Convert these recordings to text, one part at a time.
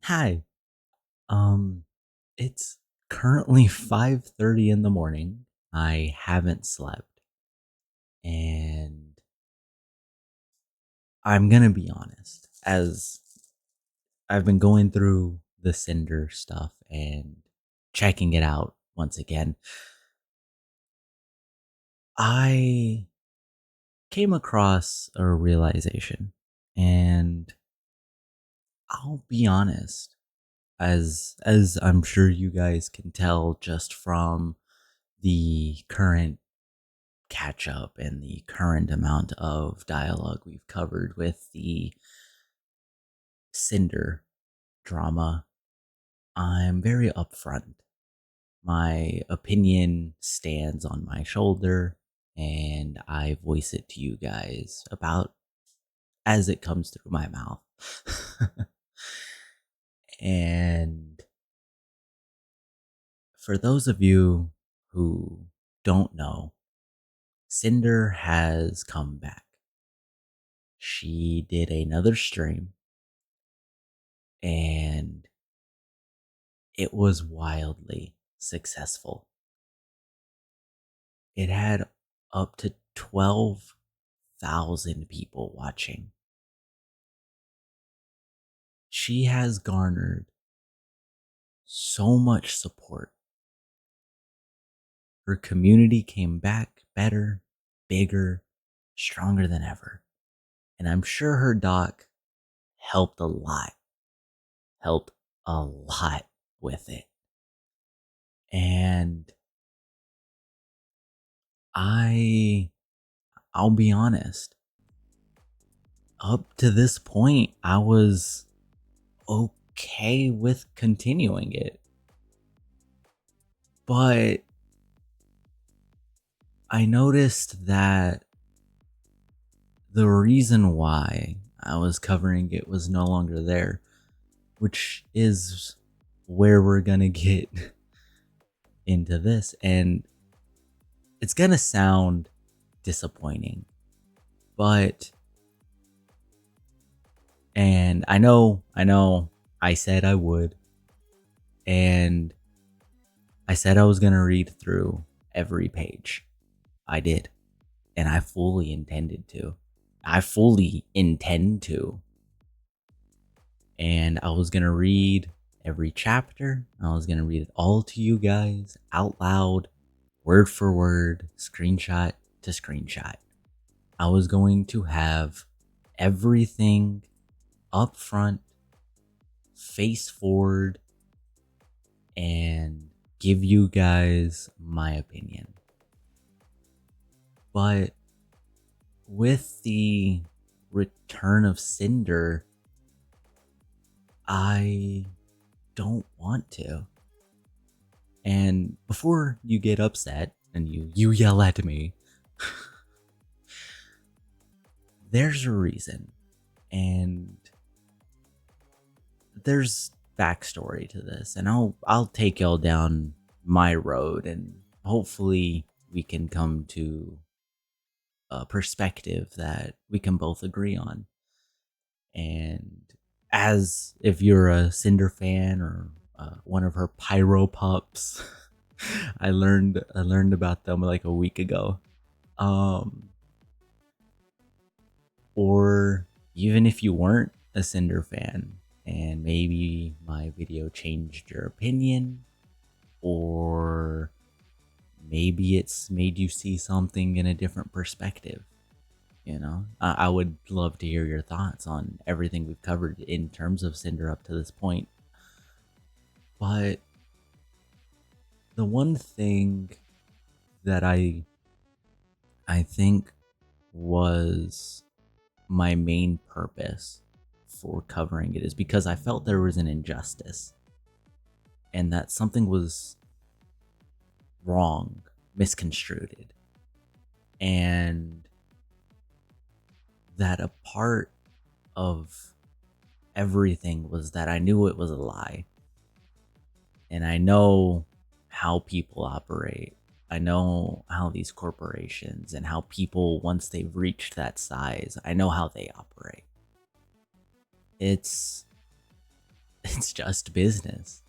Hi. Um, it's currently 5:30 in the morning. I haven't slept, and I'm gonna be honest, as I've been going through the Cinder stuff and checking it out once again, I came across a realization, and I'll be honest, as I'm sure you guys can tell just from the current catch up and the current amount of dialogue we've covered with the Cinder drama, I'm very upfront. My opinion stands on my shoulder, and I voice it to you guys about as it comes through my mouth. And for those of you who don't know, Cinder has come back. She did another stream, and it was wildly successful. It had up to 12,000 people watching. She has garnered so much support. Her community came back better, bigger, stronger than ever. And I'm sure her doc helped a lot, helped a lot with it. And I'll be honest, up to this point, I was okay with continuing it. But I noticed that the reason why I was covering it was no longer there, which is where we're gonna get into this. And it's gonna sound disappointing, but, and I said I would, and I said I was gonna read through every page. I did, and I fully intended to. I fully intend to. And I was gonna read every chapter. I was gonna read it all to you guys out loud, word for word, screenshot to screenshot. I was going to have everything up front, face forward, and give you guys my opinion. But with the return of Cinder, I don't want to. And before you get upset and you yell at me, there's a reason. And there's backstory to this. And I'll take y'all down my road, and hopefully we can come to a perspective that we can both agree on. And as if you're a Cinder fan or one of her pyro pups, I learned about them like a week ago. Um, or even if you weren't a Cinder fan and maybe my video changed your opinion, or maybe it's made you see something in a different perspective. I would love to hear your thoughts on everything we've covered in terms of Cinder up to this point. But the one thing that I think was my main purpose for covering it is because I felt there was an injustice and that something was wrong, misconstrued, and that a part of everything was that I knew it was a lie. And I know how people operate. I know how these corporations and how people, once they've reached that size, I know how they operate. It's It's just business.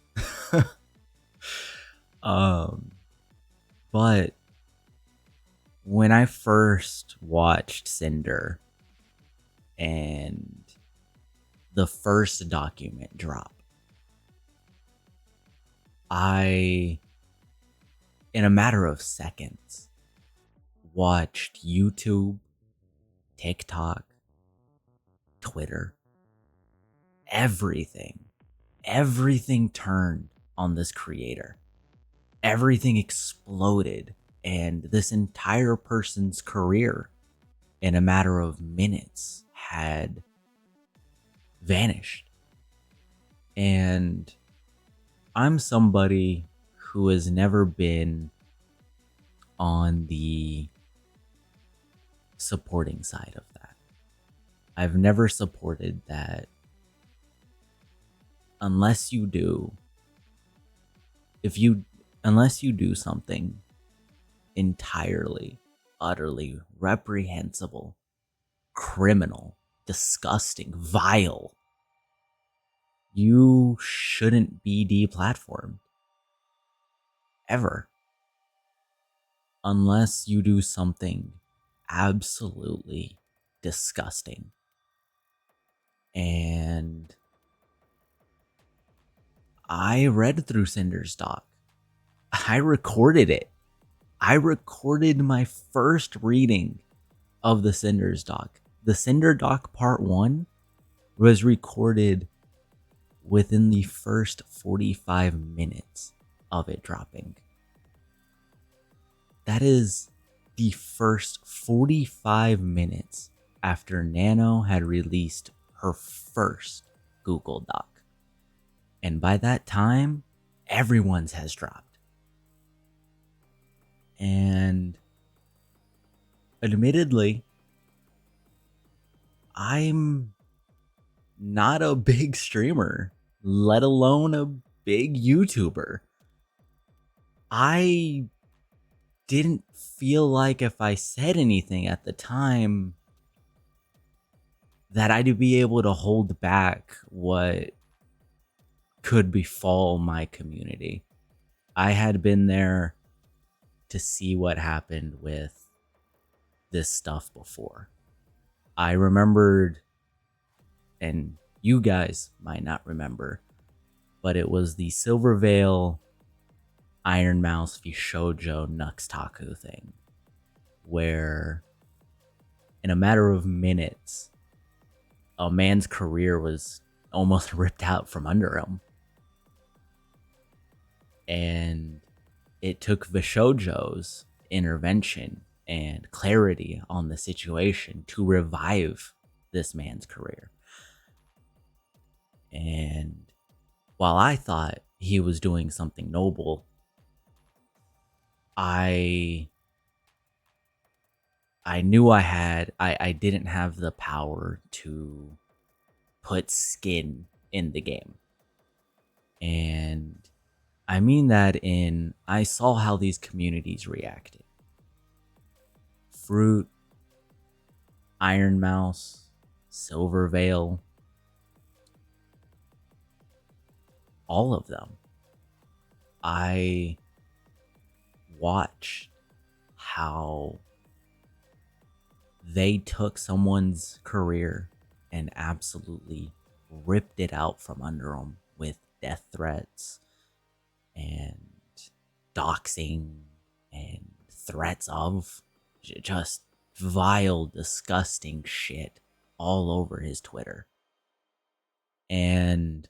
um, but when I first watched Cinder and the first document drop, I, in a matter of seconds, watched YouTube, TikTok, Twitter, everything turned on this creator. Everything exploded, and this entire person's career in a matter of minutes had vanished. And I'm somebody who has never been on the supporting side of that. I've never supported that. Unless you do, unless you do something entirely, utterly reprehensible, criminal, disgusting, vile, you shouldn't be deplatformed. Ever. Unless you do something absolutely disgusting. And I read through Sinder's doc. I recorded it. I recorded my first reading of the Sinder's doc. The Sinder Doc Part 1 was recorded within the first 45 minutes of it dropping. That is the first 45 minutes after Nano had released her first Google Doc. And by that time, everyone's has dropped. And admittedly, I'm not a big streamer, let alone a big YouTuber. I didn't feel like if I said anything at the time that I'd be able to hold back what could befall my community. I had been there to see what happened with this stuff before. I remembered, and you guys might not remember, but it was the Silver Veil Iron Mouse v Shoujo Nuxtaku thing, where in a matter of minutes, a man's career was almost ripped out from under him. And it took Vishojo's intervention and clarity on the situation to revive this man's career. And while I thought he was doing something noble, I knew I didn't have the power to put skin in the game. And I mean that I saw how these communities reacted. Fruit, Iron Mouse, Silver Veil, all of them. I watched how they took someone's career and absolutely ripped it out from under them with death threats and doxing and threats of just vile, disgusting shit all over his Twitter. And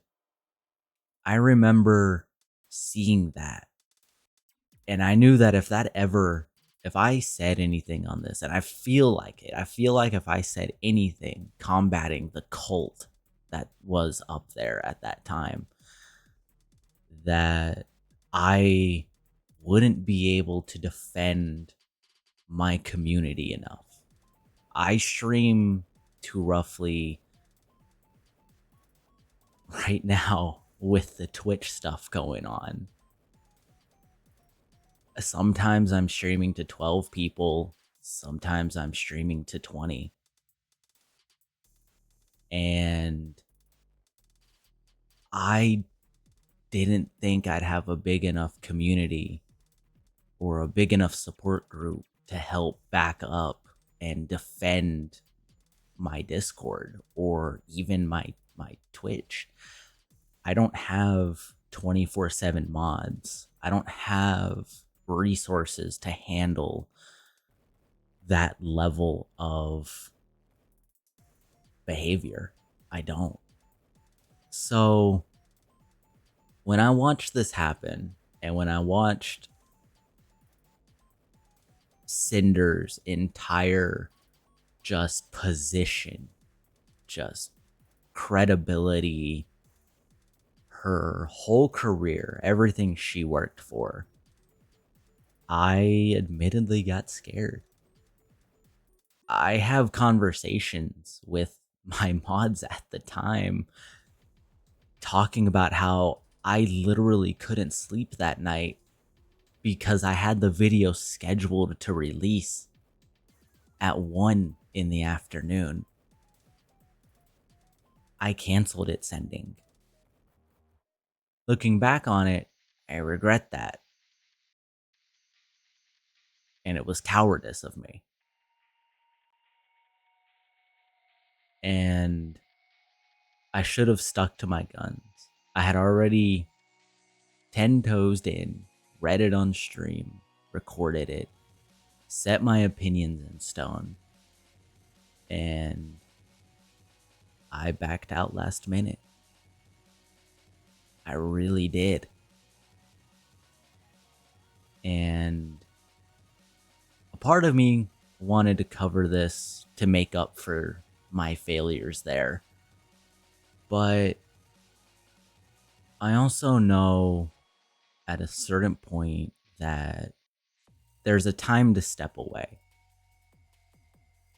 I remember seeing that. And I knew that if I said anything on this, and I feel like if I said anything combating the cult that was up there at that time, that I wouldn't be able to defend my community enough. I stream to roughly, right now with the Twitch stuff going on, sometimes I'm streaming to 12 people, sometimes I'm streaming to 20. And I didn't think I'd have a big enough community or a big enough support group to help back up and defend my Discord or even my Twitch. I don't have 24/7 mods. I don't have resources to handle that level of behavior. I don't. So when I watched this happen and when I watched Cinder's entire just position, just credibility, her whole career, everything she worked for, I admittedly got scared. I have conversations with my mods at the time talking about how I literally couldn't sleep that night because I had the video scheduled to release at 1 in the afternoon. I canceled it sending. Looking back on it, I regret that. And it was cowardice of me. And I should have stuck to my guns. I had already 10 toesed in, read it on stream, recorded it, set my opinions in stone, and I backed out last minute. I really did. And a part of me wanted to cover this to make up for my failures there. But I also know at a certain point that there's a time to step away.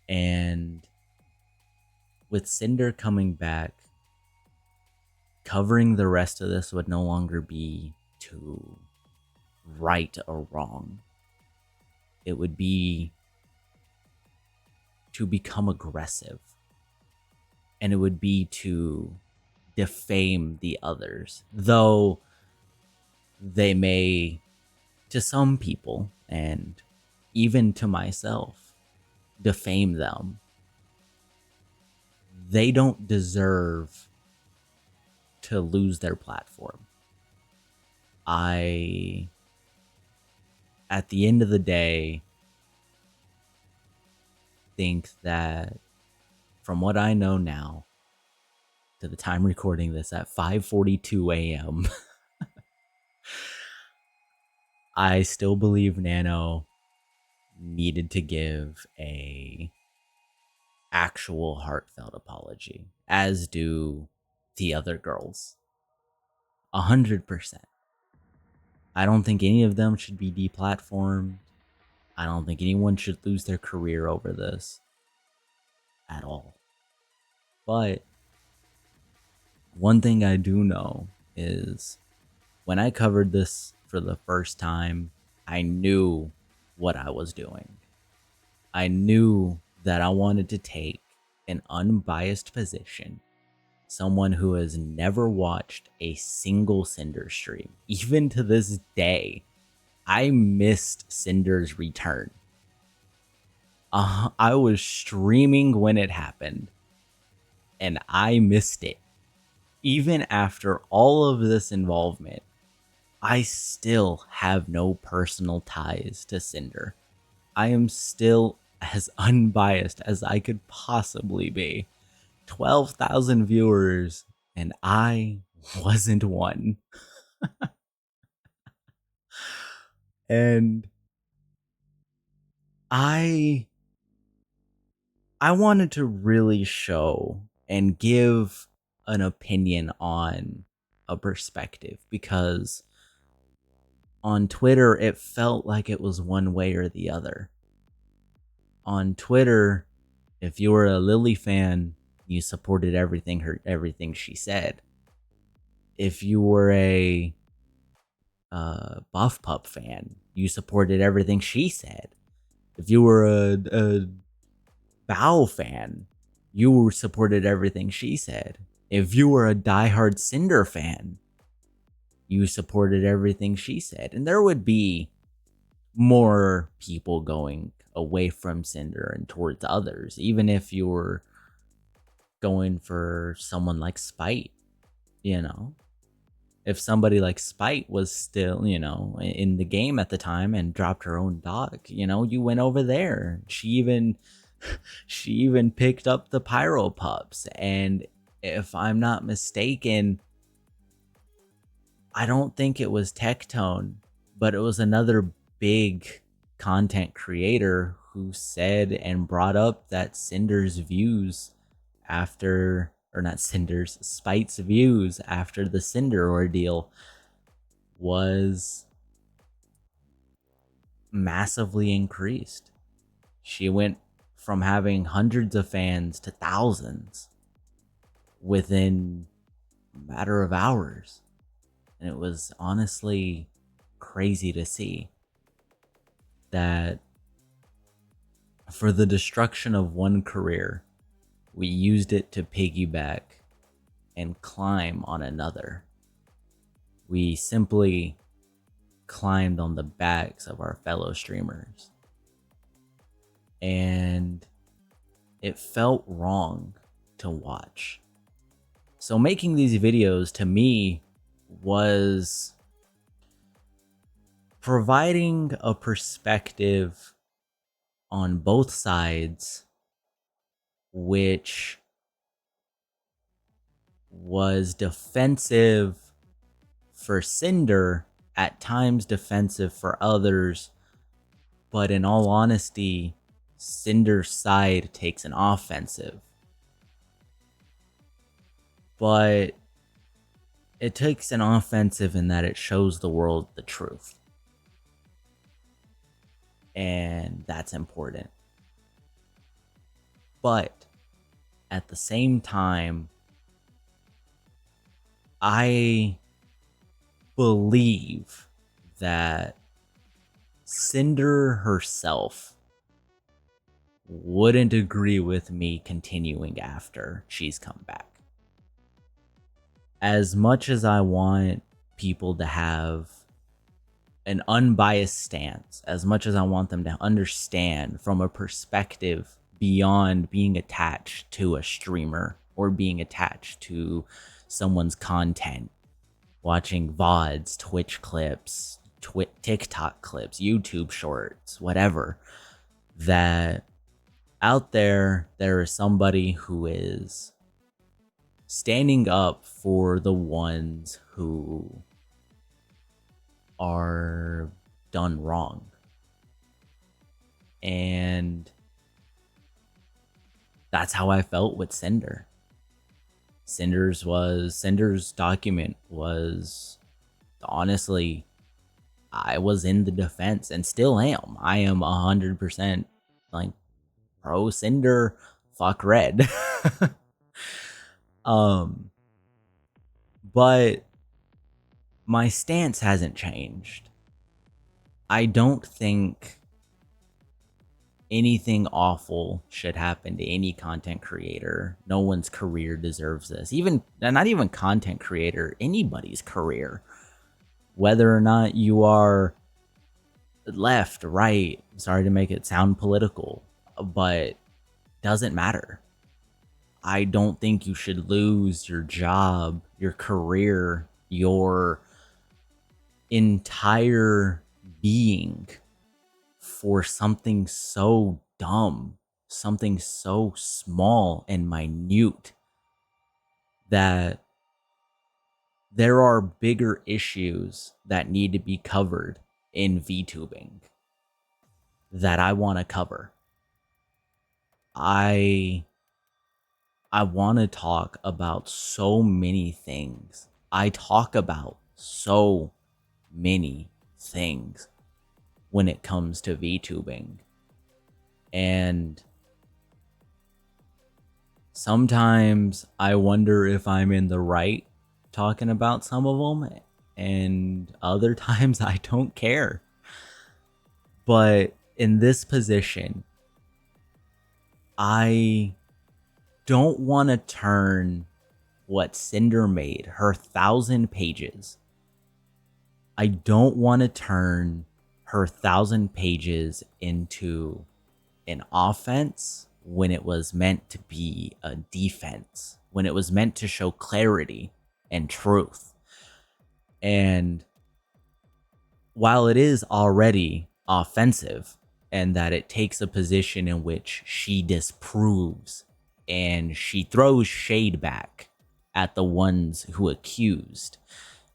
And with Cinder coming back, covering the rest of this would no longer be to right or wrong. It would be to become aggressive. And it would be to defame the others. Though they may, to some people, and even to myself, defame them. They don't deserve to lose their platform. At the end of the day, think that from what I know now, to the time recording this at 5:42 a.m., I still believe Nano needed to give a actual heartfelt apology, as do the other girls. 100%. I don't think any of them should be deplatformed. I don't think anyone should lose their career over this at all. But one thing I do know is when I covered this for the first time, I knew what I was doing. I knew that I wanted to take an unbiased position, someone who has never watched a single Cinder stream. Even to this day, I missed Cinder's return. I was streaming when it happened, and I missed it. Even after all of this involvement, I still have no personal ties to Cinder. I am still as unbiased as I could possibly be. 12,000 viewers, and I wasn't one. And I wanted to really show and give an opinion on a perspective, because on Twitter it felt like it was one way or the other. On Twitter, if you were a Lily fan, you supported everything she said. If you were a Buff Pup fan, you supported everything she said. If you were a Bow fan, you supported everything she said. If you were a diehard Cinder fan, you supported everything she said. And there would be more people going away from Cinder and towards others, even if you were going for someone like Spite, you know? If somebody like Spite was still, in the game at the time and dropped her own doc, you went over there. She even picked up the Pyro Pups. And if I'm not mistaken, I don't think it was Tectone, but it was another big content creator who said and brought up that Cinder's views after, or not Cinder's, Spite's views after the Cinder ordeal was massively increased. She went from having hundreds of fans to thousands within a matter of hours. And it was honestly crazy to see that for the destruction of one career, we used it to piggyback and climb on another. We simply climbed on the backs of our fellow streamers. And it felt wrong to watch. So making these videos to me was providing a perspective on both sides, which was defensive for Cinder, at times defensive for others, but in all honesty, Cinder's side takes an offensive. But it takes an offensive in that it shows the world the truth. And that's important. But at the same time, I believe that Cinder herself wouldn't agree with me continuing after she's come back. As much as I want people to have an unbiased stance, as much as I want them to understand from a perspective beyond being attached to a streamer or being attached to someone's content, watching VODs, Twitch clips, TikTok clips, YouTube shorts, whatever, that out there is somebody who is standing up for the ones who are done wrong. And that's how I felt with Cinder. Cinder's document was, honestly, I was in the defense and still am. I am 100% like pro Cinder, fuck Red. But my stance hasn't changed. I don't think anything awful should happen to any content creator. No one's career deserves this. Not even content creator, anybody's career. Whether or not you are left, right, sorry to make it sound political, but doesn't matter. I don't think you should lose your job, your career, your entire being for something so dumb, something so small and minute, that there are bigger issues that need to be covered in VTubing that I want to cover. I want to talk about so many things. I talk about so many things when it comes to VTubing. And sometimes I wonder if I'm in the right talking about some of them, and other times I don't care. But in this position, I don't want to turn what Cinder made, her 1,000 pages. I don't want to turn her 1,000 pages into an offense when it was meant to be a defense, when it was meant to show clarity and truth. And while it is already offensive, and that it takes a position in which she disproves and she throws shade back at the ones who accused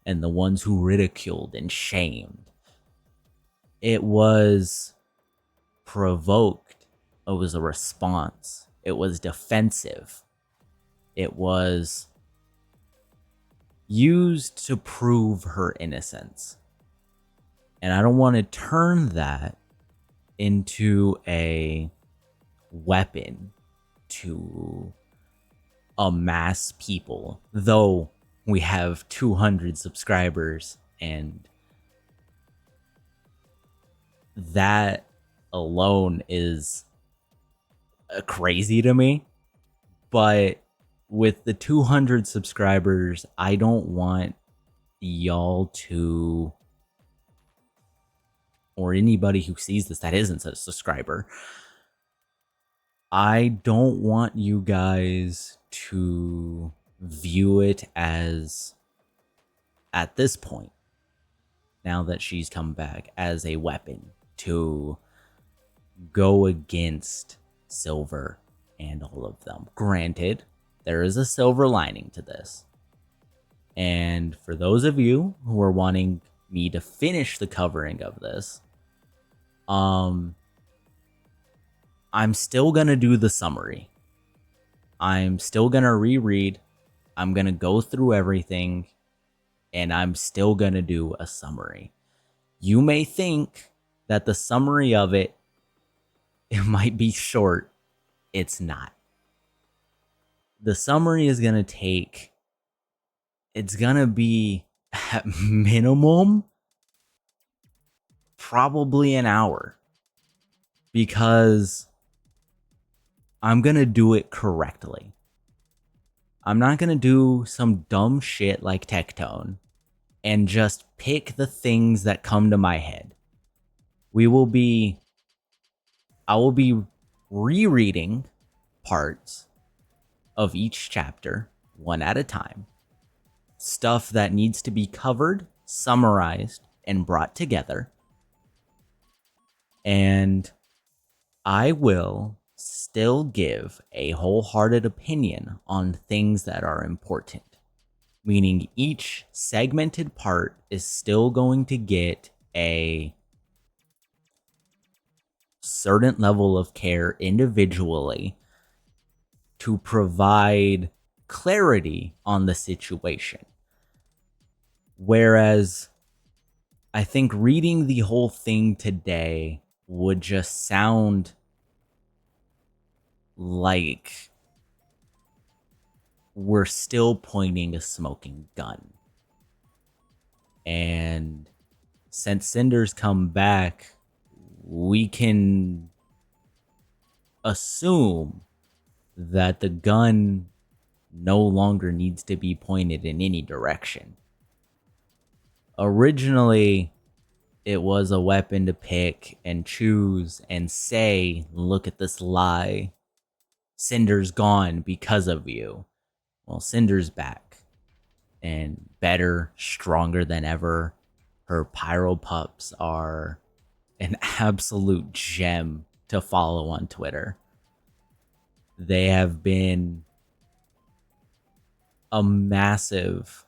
and the ones who ridiculed and shamed, it was provoked. It was a response. It was defensive. It was used to prove her innocence. And I don't want to turn that into a weapon to amass people, though we have 200 subscribers, and that alone is crazy to me. But with the 200 subscribers, I don't want y'all to, or anybody who sees this that isn't a subscriber, I don't want you guys to view it as, at this point, now that she's come back, as a weapon to go against Silver and all of them. Granted, there is a silver lining to this. And for those of you who are wanting me to finish the covering of this, I'm still gonna do the summary. I'm still gonna reread. I'm gonna go through everything, and I'm still gonna do a summary. You may think that the summary of it might be short. It's not. The summary is gonna take, it's gonna be at minimum probably an hour, because I'm gonna do it correctly. I'm not gonna do some dumb shit like Tectone and just pick the things that come to my head. I will be rereading parts of each chapter one at a time. Stuff that needs to be covered, summarized, and brought together. And I will still give a wholehearted opinion on things that are important. Meaning each segmented part is still going to get a certain level of care individually to provide clarity on the situation. Whereas I think reading the whole thing today would just sound like we're still pointing a smoking gun. And since Cinder's come back, we can assume that the gun no longer needs to be pointed in any direction. Originally, it was a weapon to pick and choose and say, look at this lie. Cinder's gone because of you. Well, Cinder's back. And better, stronger than ever. Her pyro pups are an absolute gem to follow on Twitter. They have been a massive,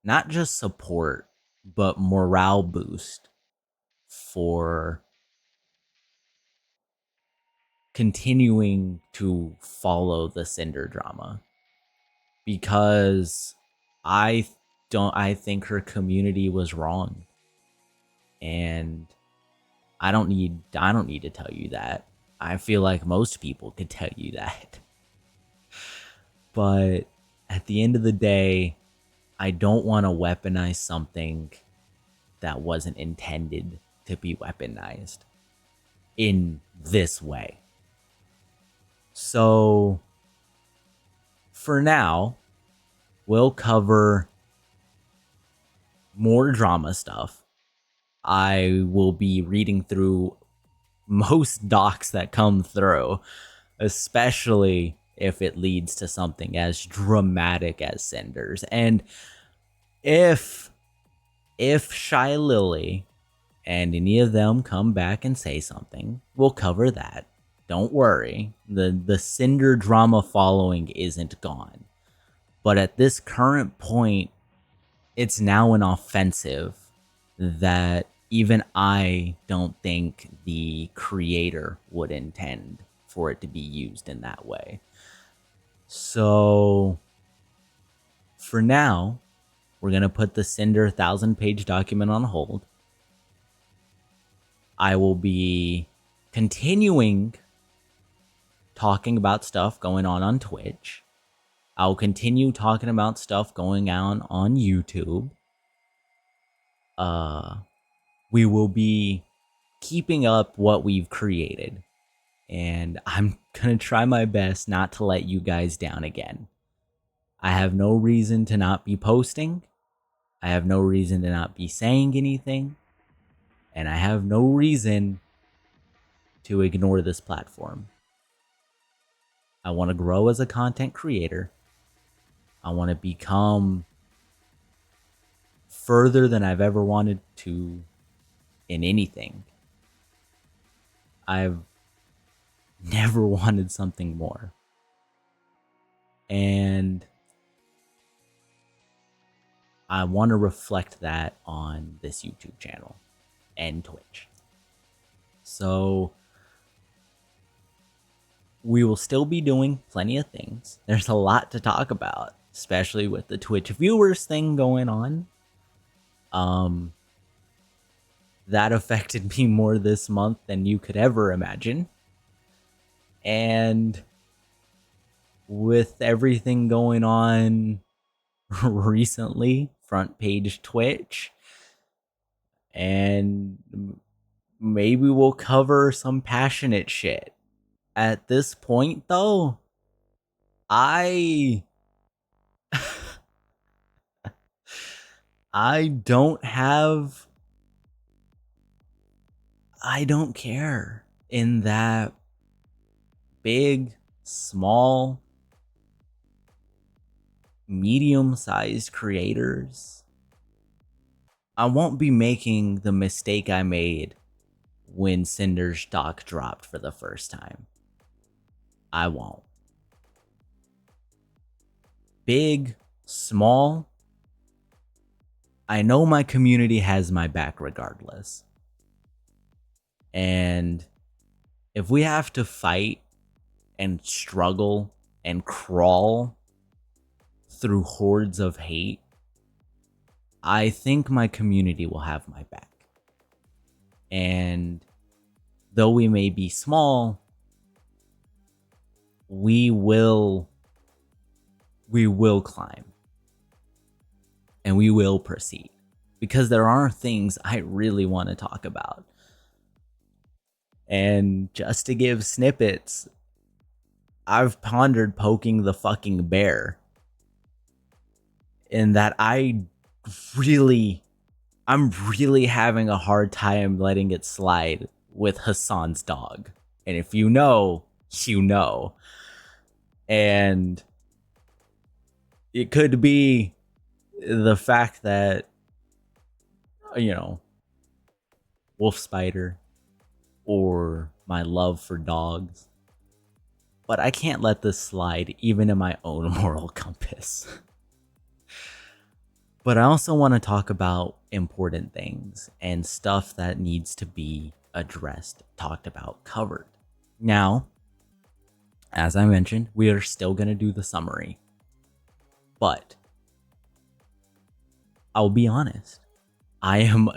not just support, but morale boost for continuing to follow the Cinder drama. Because I think her community was wrong. And I don't need to tell you that. I feel like most people could tell you that. But at the end of the day, I don't want to weaponize something that wasn't intended to be weaponized in this way. So for now, We'll cover more drama stuff. I will be reading through most docs that come through, especially if it leads to something as dramatic as Cinder's. And if Shy Lily and any of them come back and say something, we'll cover that. Don't worry. The Cinder drama following isn't gone. But at this current point, it's now an offensive that even I don't think the creator would intend for it to be used in that way. So for now, we're going to put the Cinder 1,000-page document on hold. I will be continuing talking about stuff going on Twitch. I'll continue talking about stuff going on YouTube. We will be keeping up what we've created. And I'm going to try my best not to let you guys down again. I have no reason to not be posting. I have no reason to not be saying anything. And I have no reason to ignore this platform. I want to grow as a content creator. I want to become further than I've ever wanted to in anything. I've never wanted something more. And I want to reflect that on this YouTube channel and Twitch. So we will still be doing plenty of things. There's a lot to talk about, especially with the Twitch viewers thing going on. That affected me more this month than you could ever imagine. And with everything going on recently, front page Twitch, and maybe we'll cover some passionate shit. At this point, though, I don't care in that big, small, medium-sized creators. I won't be making the mistake I made when Sinder's Doc dropped for the first time. I won't. Big, small, I know my community has my back regardless. And if we have to fight and struggle and crawl through hordes of hate, I think my community will have my back. And though we may be small, we will climb. And we will proceed. Because there are things I really want to talk about. And just to give snippets, I've pondered poking the fucking bear. In that I'm really having a hard time letting it slide with Hassan's dog. And if you know, you know. And it could be the fact that, you know, wolf spider or my love for dogs. But I can't let this slide even in my own moral compass. But I also want to talk about important things and stuff that needs to be addressed, talked about, covered. Now, as I mentioned, we are still going to do the summary. But I'll be honest. I am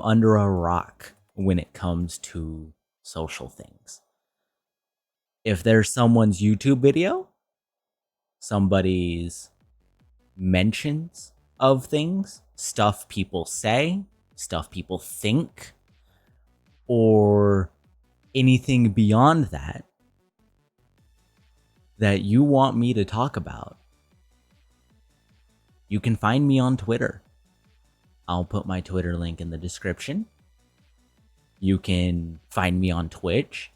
under a rock when it comes to social things. If there's someone's YouTube video, somebody's mentions of things, stuff people say, stuff people think, or anything beyond that you want me to talk about, You can find me on Twitter. I'll put my Twitter link in the description. You can find me on Twitch,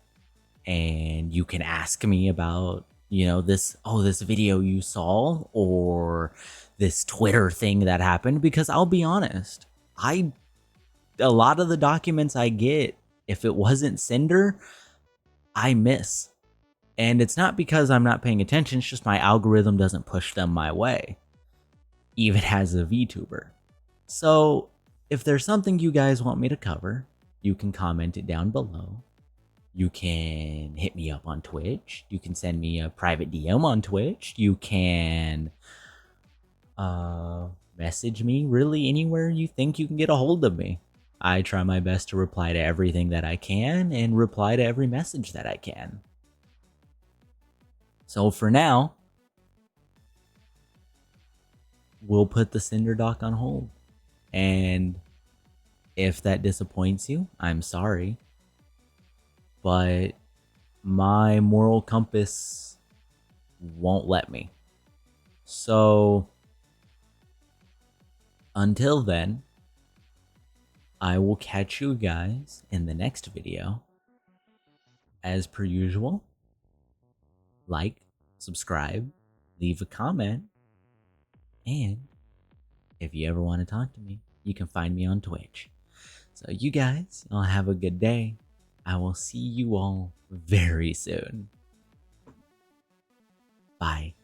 and you can ask me about, this video you saw, or this Twitter thing that happened, because I'll be honest, a lot of the documents I get, if it wasn't Sinder, I miss. And it's not because I'm not paying attention, it's just my algorithm doesn't push them my way, even as a VTuber. So if there's something you guys want me to cover, you can comment it down below. You can hit me up on Twitch. You can send me a private DM on Twitch. You can message me really anywhere you think you can get a hold of me. I try my best to reply to everything that I can and reply to every message that I can. So for now, we'll put the Sinder Doc on hold. And if that disappoints you, I'm sorry. But my moral compass won't let me. So until then, I will catch you guys in the next video. As per usual, like, subscribe, leave a comment, and if you ever want to talk to me, you can find me on Twitch. So you guys, all have a good day. I will see you all very soon. Bye.